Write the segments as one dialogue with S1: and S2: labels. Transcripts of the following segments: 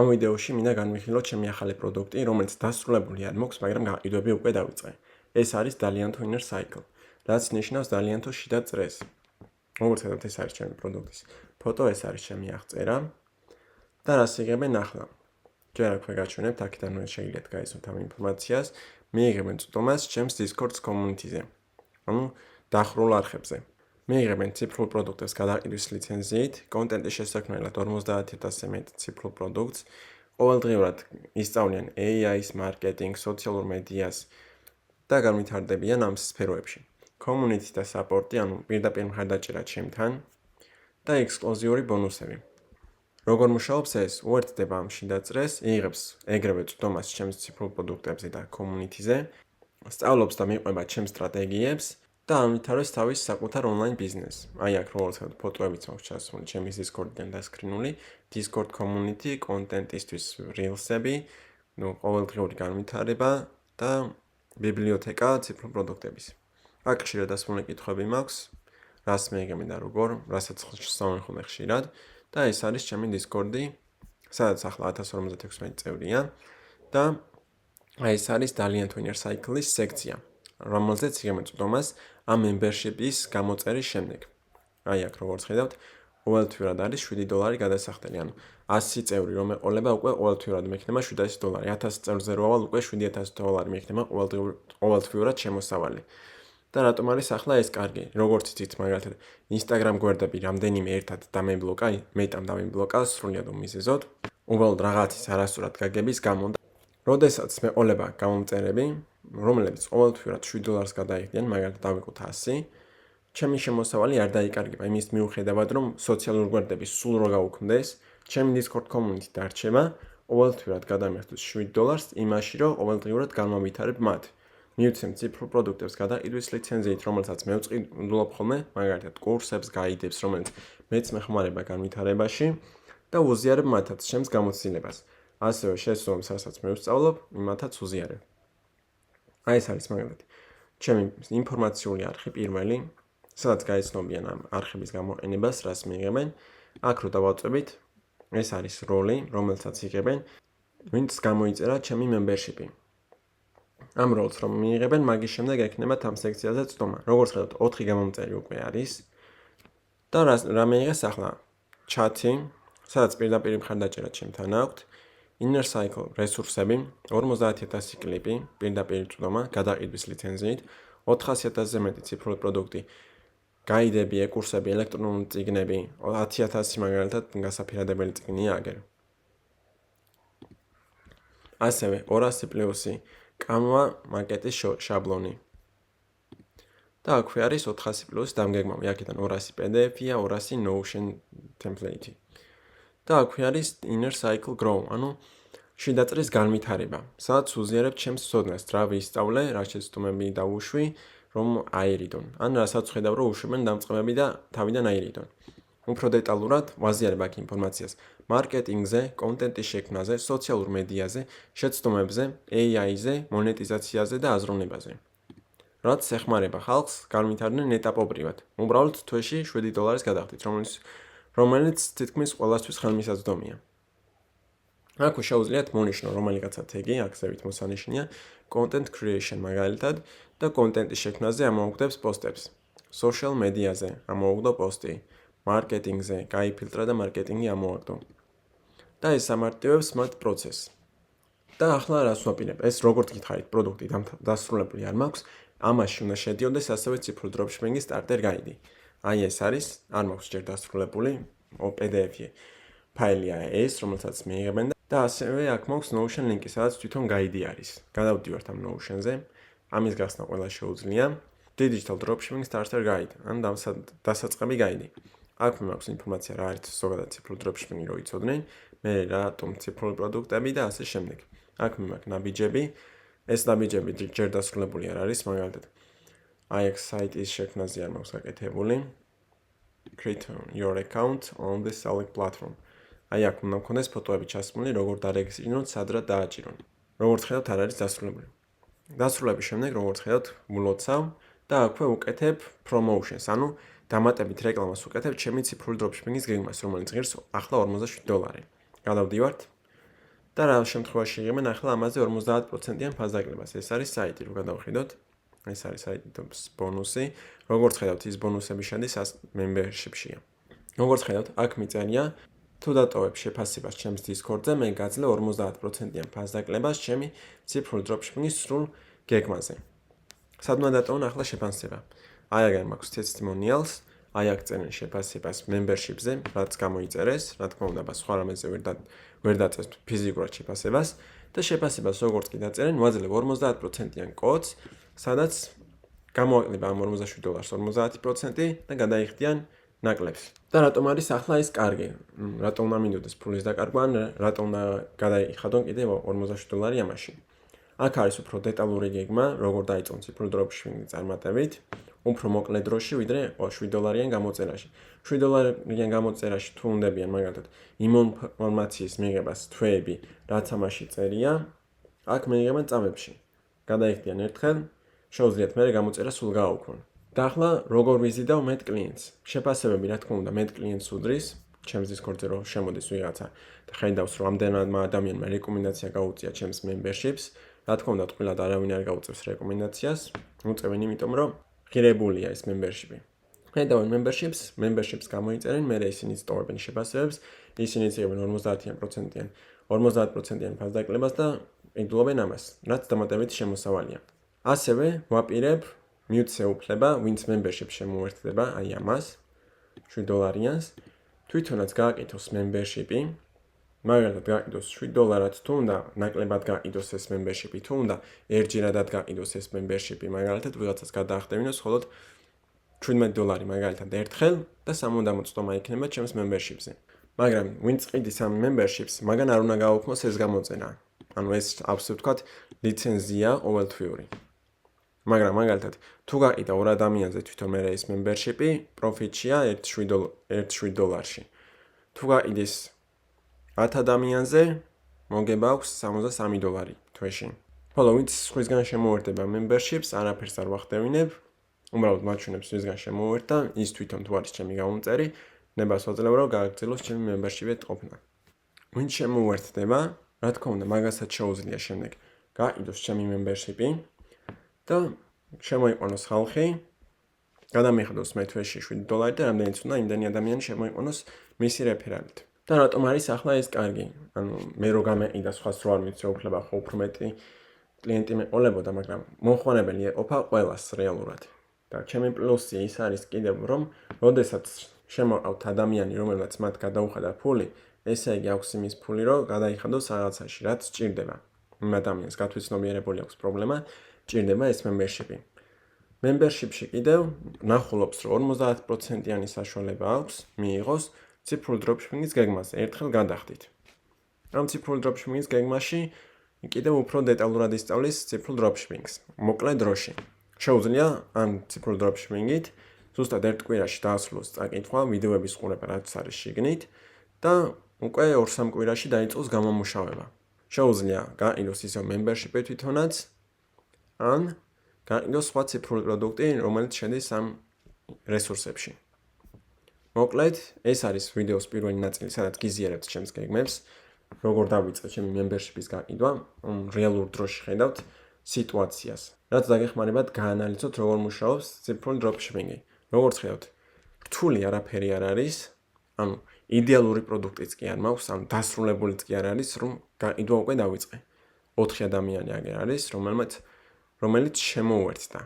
S1: ამ ვიდეოში მინდა განვიხილოთ ჩემი ახალი პროდუქტი, რომელიც დასრულებული არ მოქვს, მაგრამ გაყიდვები უკვე დავიწყე. ეს არის Dalianto Inner Cycle, რაც ნიშნავს Dalianto შიდა წრეს. როგორც ხედავთ, ეს არის ჩემი პროდუქტის ფოტო, ეს არის ჩემი აღწერა და რას იღებენ ახლა. ჯერ აქვე გაჩვენებთ, აქედან შეგიძლიათ გაიცნოთ ამ ინფორმაციას, მიიღებენ წვდომას ჩემს Discord community-ზე. ანუ დახრულ არხებზე. მიიღებენ ციფრულ პროდუქტებს გადაყიდვის ლიცენზიით, კონტენტის შესაქმნელად 50,000-ზე მეტ ციფრულ პროდუქტს, ყოველდღიურად ისწავლიან AI-ს, მარკეტინგს, სოციალურ მედიას და განვითარდებიან ამ სფეროებში. Community და support-ი, ანუ პირდაპირ მხარდაჭერა ჩემთან და ექსკლუზიური ბონუსები. როგორ მუშაობს ეს? უერთდება ამ შიდა წრეს, იღებს ეგრევე წვდომას ჩემს ციფრულ პროდუქტებზე და community-ზე, სწავლობს და მიყვება ჩემს სტრატეგიებს და ამვითარებს თავის საკუთარ ონლაინ ბიზნესს. აი აქ როგორც ხედავთ, ფოტოებიც მაქვს ჩასული ჩემის Discord-დან დასკრინული, Discord community, კონტენტისთვის Reels-ები, ყოველდღიური განვითარება და ბიბლიოთეკა ციფრულ პროდუქტების. აქ ხშირად დასმული კითხვები მაქვს, რას მიიღებენ და როგორ, რასაც შესწავლენ ხოლმე ხშირად და ეს არის ჩემი Discord-ი, სადაც ახლა 1056 წევრია და ეს არის Dalianto Inner Cycle-ის სექცია, რომელზეც იღებენ წვდომას ამ membership-ის გამოწერის შემდეგ. აი აქ როგორც ხედავთ, ყოველთვიურად არის $7 გადასახდელი, ანუ 100 წევრი რომ ეყოლება, უკვე ყოველთვიურად მექნება $700. 1000 წევრზე რო ავალ, უკვე $7,000 მექნება ყოველთვიურად შემოსავალი. და რატომ არის ახლა ეს კარგი? როგორც იცით, მაგალითად, Instagram გვერდები რამდენიმე ერთად დამებლოკა, მეტამ დამებლოკა სრულად უმიზეზოდ, უბრალოდ რაღაცის არასწორად გაგების გამო. როდესაც მეყოლება გამომწერები, რომლებიც ყოველთვიურად $7 გადაიხდიან, მაგალითად დავიყოთ 100, ჩემი შემოსავალი არ დაიკარგება იმის მიუხედავად, რომ სოციალურ გვერდების სულ რო გავუქმდეს, ჩემი Discord community დარჩება, ყოველთვიურად გადამიხდოს $7 იმაში, რომ ყოველდღიურად განმავითარებ მათ. მივცემ ციფრულ პროდუქტებს გადაყიდვის ლიცენზიით, რომელსაც მე ვწყიდულობ ხოლმე, მაგალითად კურსებს, გაიდებს, რომელიც მეც მეხმარება განვითარებაში და უზიარებ მათაც ჩემს გამოცდილებას. ასევე შესწავლებს, რასაც მე ვსწავლობ, იმათაც უზიარებ. აი ეს არის მაგალითად ჩემი ინფორმაციული არხი პირველი, სადაც გაიცნობიან ამ არხების გამოყენებას, რას მიიღებენ. აქ რო დავაწვევით, ეს არის როლი, რომელსაც იღებენ, ვინც გამოიწერა ჩემი membership-ი. ამ როლს რომ მიიღებენ, მაგის შემდეგ ექნებათ ამ სექციაზე წვდომა. როგორც ხედავთ, 4 გამომწერი უკვე არის. და რა მიიღეს ახლა? ჩატი, სადაც პირდაპირ მხარდაჭერა ჩემთან აქვთ, Inner Cycle რესურსები, 50,000 კლიპი, პირდაპირ წვდომა, გადაყიდვის ლიცენზიით, 400,000-ზე მეტი ციფრული პროდუქტი, გაიდები, კურსები, ელექტრონული წიგნები, 10,000 მაგალითად გასაფირადებელი წიგნია აგერ. ასევე 200 პლუსი Canva მაკეტის შაბლონი. და აქვე არის 400 პლუს დამგეგმავი, აქედან 200 PDF-ია, 200 Notion template-ი. და აქვე არის Inner Cycle Grow, ანუ შიდა წრის განვითარება, სადაც უზიარებ ჩემს ცოდნას, რა ვისწავლე, რა შეცდომები დავუშვი, რომ აერიდონ. ან რასაც ხედავ, რომ უშვებენ დამწყებები და თავიდან აერიდონ. უფრო დეტალურად ვაზიარებ აქ ინფორმაციას მარკეტინგზე, კონტენტის შექმნაზე, სოციალურ მედიაზე, შეცდომებზე, AI-ზე, მონეტიზაციაზე და აზროვნებაზე. რაც ეხმარება ხალხს განვითარდნენ ეტაპობრივად. უბრალოდ თვეში $7 გადახდით, რომელიც თითქმის ყველასთვის ხელმისაწვდომია. აქვე შეუძლიათ მონიშნო რომელიღაცა თეგი, აქ ზევით მოსანიშნია, content creation მაგალითად და კონტენტის შექმნაზე ამოუგდებს პოსტებს. social მედიაზე ამოუგდო პოსტი. მარკეტინგზე, გაიფილტრა და მარკეტინგი ამოაგდო. და ეს ამარტივებს მათ პროცესს. და ახლა რას ვაპირებ? ეს როგორც გითხარით, პროდუქტი დასრულებული არ მაქვს, ამაში უნდა შედიოდეს ასევე ციფრული დროპშიპინგის სტარტერ გაიდი. აი ეს არის, არ მაქვს ჯერ დასრულებული, PDF-ი ფაილია ეს, რომელსაც მიიღებენ და ასევე აქ მაქვს Notion ლინკი, სადაც თვითონ გაიდი არის. გადავდივართ ამ Notion-ზე, ამის გახსნა ყველა შეუძლია. Digital Dropshipping Starter Guide, ან დასაწყები გაიდი. აქ მაქვს ინფორმაცია რა არის ზოგადად ციფრული დროპშიპინგი რო იცოდნენ, მე რატომ ციფრული პროდუქტები და ასე შემდეგ. აქ მაქვს ნაბიჯები, ეს ნაბიჯები ჯერ დასრულებული არ არის, მაგალითად. აი აქ საიტის შექმნაზე არ მაქვს გაკეთებული. Create your account on the select platform. აი აქ უნდა მქონდეს ფოტოები ჩასმული, როგორ დარეგისტრირონ, სადღაც დააჭირონ. როგორც ხედავთ, არ არის დასრულებული. დასრულების შემდეგ, როგორც ხედავთ, ვლოცავ და აქვე უკეთებ promotions, ანუ დამატებით რეკლამას უკეთებ ჩემი ციფრული დროპშიპინგის გეგმას, რომელიც ღირს ახლა $47. გადავდივართ. და რა შემთხვევაში იღებენ ახლა ამაზე 50%-იან ფასდაკლებას. ეს არის საიტი, რო გადავხედოთ. ეს არის საიტის ბონუსი. როგორც ხედავთ, ის ბონუსები შედის membership-შია. როგორც ხედავთ, აქ მიწერია თუ დატოვებ შეფასებას ჩემს Discord-ზე, მე გაძლევ 50%-იან ფასდაკლებას ჩემი ციფრული dropshipping-ის სრულ გეგმაზე. სად უნდა დატოვონ ახლა შეფასება? აი აგერ მაქვს testimonials, აი აქ წერენ შეფასებას membership-ზე, რაც გამოიწერეს, რა თქმა უნდა, სხვა რამეზე ვერ დაწესთ ფიზიკურად შეფასებას და შეფასებას როგორც კი დაწერენ, ვაძლევ 50%-იან კოდს, სადაც გამოაკლება ამ $47 50% და გადაიხდიან ნაკლებს. და რატომ არის ახლა ეს კარგი? რატომ უნდა მინდოდეს ფულის დაკარგვა, რატომ უნდა გადაიხადონ კიდევ $47 ამაში? აქ არის უფრო დეტალური გეგმა, როგორ დაიწყონ ციფრული dropshipping-ი წარმატებით, უფრო მოკლე დროში, ვიდრე $7-იან გამოწერაში. $7-იან გამოწერაში თუ უნდებიან მაგალითად იმ ინფორმაციის მიღებას თვეები, რაც ამაში წერია, აქ მიიღებენ წამებში. გადაიხდიან ერთხელ, შეუძლიათ მერე გამოწერა სულ გააუქმონ. და ახლა როგორ ვიზიდავ მეტ კლიენტს? შეფასებები, რა თქმა უნდა, მეტ კლიენტს უდრის, ჩემს Discord-ზე რომ შემოდის ვიღაცა და ხედავს, რომ ამდენადმა ადამიანმა რეკომენდაცია გაუწია ჩემს membership-ს, რა თქმა უნდა, თყვილად არავინ არ გაუწევს რეკომენდაციას, უწევენ იმიტომ, რომ ღირებულია ეს membership-ი. ხედავენ membership-ს გამოიწერენ, მერე ისინი სტოვებენ შეფასებებს, ისინი იღებენ 50%-იან ფასდაკლებას და იდულობენ ამას, რაც დამატებითი შემოსავალია. ასევე ვაპირებ mute შეუფლება, ვინც membership შემოერთდება, აი ამას, $7-იანს, თვითონაც გააკეთოს membership-ი, მაგალითად გააკიდოს $7-ად თუ უნდა ნაკლებად გააკიდოს ეს membership-ი, თუ უნდა ერთჯერადად გააკიდოს ეს membership-ი, მაგალითად ვიღაცას გადაახდევინოს მხოლოდ $17 მაგალითად ერთხელ და სამუდამო წტომა იქნება ჩემს membership-ზე. მაგრამ ვინც ყიდის ამ membership-ს, მაგან არ უნდა გააუქმოს ეს გამოწერა. ანუ ეს ასე ვთქვათ, ლიცენზია ყოველთვიური. მაგრამ მაგალითად, თუ გაყიდა 2 ადამიანზე თვითონ მე ეს membership-ი, პროფიტია $7-ში. თუ გაყიდის 10 ადამიანზე, მოგება აქვს $63 თვეში. ხოლო ვინც სხვისგან შემოერთდება membership-ს, არაფერს არ ვახდევინებ, უბრალოდ მაჩვენებს ვისგან შემოერთდა, ის თვითონ თუ არის ჩემი გამომწერი, ნებას ვაძლევ, რომ გააგრძელოს ჩემი membership-ით ყოფნა. ვინც შემოერთდება, რა თქმა უნდა, მაგასაც შეუძლია შემდეგ გაყიდოს ჩემი membership-ი და შემოიყვანოს ხალხი, გადამიხადოს მე თვეში $7 და რამდენიც უნდა იმდენი ადამიანი შემოიყვანოს მისი რეფერალით. და რატომ არის ახლა ეს კარგი? ანუ მე რო გამეყიდა სხვას რო არ მიცე უფლება, ხო უფრო მეტი კლიენტი მეყოლებოდა, მაგრამ მომხმარებელი ეყოფა ყველას რეალურად. და ჩემი პლუსი ის არის კიდევ, რომ როდესაც შემოყავთ ადამიანი, რომელმაც მათ გადაუხადა ფული, ესე იგი აქვს იმის ფული, რომ გადაიხადოს რაღაცაში, რაც სჭირდება. იმ ადამიანს გათვითცნობიერებული აქვს პრობლემა, ჭირდება ეს membership-ი. membership-ში კიდევ ნახულობს, რომ 50%-იანი საშუალება აქვს მიიღოს ციფრული dropshipping-ის გეგმაზე, ერთხელ გადახდით. ამ ციფრული dropshipping-ის გეგმაში კიდევ უფრო დეტალურად ისწავლის ციფრულ dropshipping-ს, მოკლე დროში. შეუძლია ამ ციფრულ dropshipping-ით ზუსტად ერთ კვირაში დაასრულოს წაკითხვა, ვიდეოების ყურება, რაც არის შიგნით და უკვე 2-3 კვირაში დაიწყოს გამომუშავება. შეუძლია გაყიდოს ისევ membership-ი თვითონაც, ან გაყიდოს სხვა ციფრული პროდუქტი, რომელიც შედის ამ რესურსებში. მოკლედ, ეს არის ვიდეოს პირველი ნაწილი, სადაც გიზიარებთ ჩემს გეგმებს, როგორ დავიწყე ჩემი membership-ის გაყიდვა, რეალურ დროში ხედავთ სიტუაციას. რაც დაგეხმარებათ გაანალიზოთ, როგორ მუშაობს ციფრული dropshipping-ი. როგორც ხედავთ, რთული არაფერი არ არის, ანუ იდეალური პროდუქტიც კი არ მაქვს, ანუ დასრულებულიც კი არ არის, რომ გაყიდვა უკვე დავიწყე. 4 ადამიანი აგერ არის, რომელიც შემოუერთდა.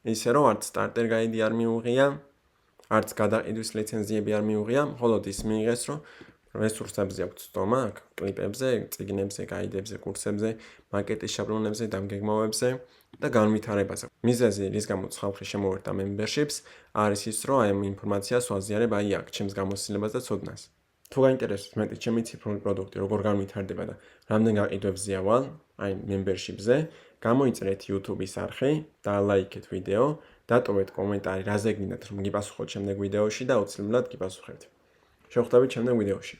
S1: ისე რომ არც starter guide-ი არ მიუღია, არც გადაყიდვის ლიცენზიები არ მიუღია, მხოლოდ ის მიიღეს, რომ რესურსებზე აქვს წტომა, აქ კლიპებზე, წიგნებზე, გაიდებზე, კურსებზე, მარკეტის შაბლონებზე, დამგეგმავებზე და განვითარებაზე. მიზეზი, რის გამოც ხალხი შემოერთდა membership-ს, არის ის, რომ აი ამ ინფორმაციას ვაზიარებ აი აქ, ჩემს გამოცდილებას და ცოდნას. თუ გაინტერესებთ მეტი ჩემი ციფრული პროდუქტი, როგორ განვითარდება და რამდენ გაყიდვებზე ავალ, აი membership-ზე, გამოიწერეთ YouTube-ის არხი, დალაიქეთ ვიდეო, დატოვეთ კომენტარი, რაზე გინდათ რომ გიპასუხოთ შემდეგ ვიდეოში და აუცილებლად გიპასუხებთ. შევხვდებით შემდეგ ვიდეოში.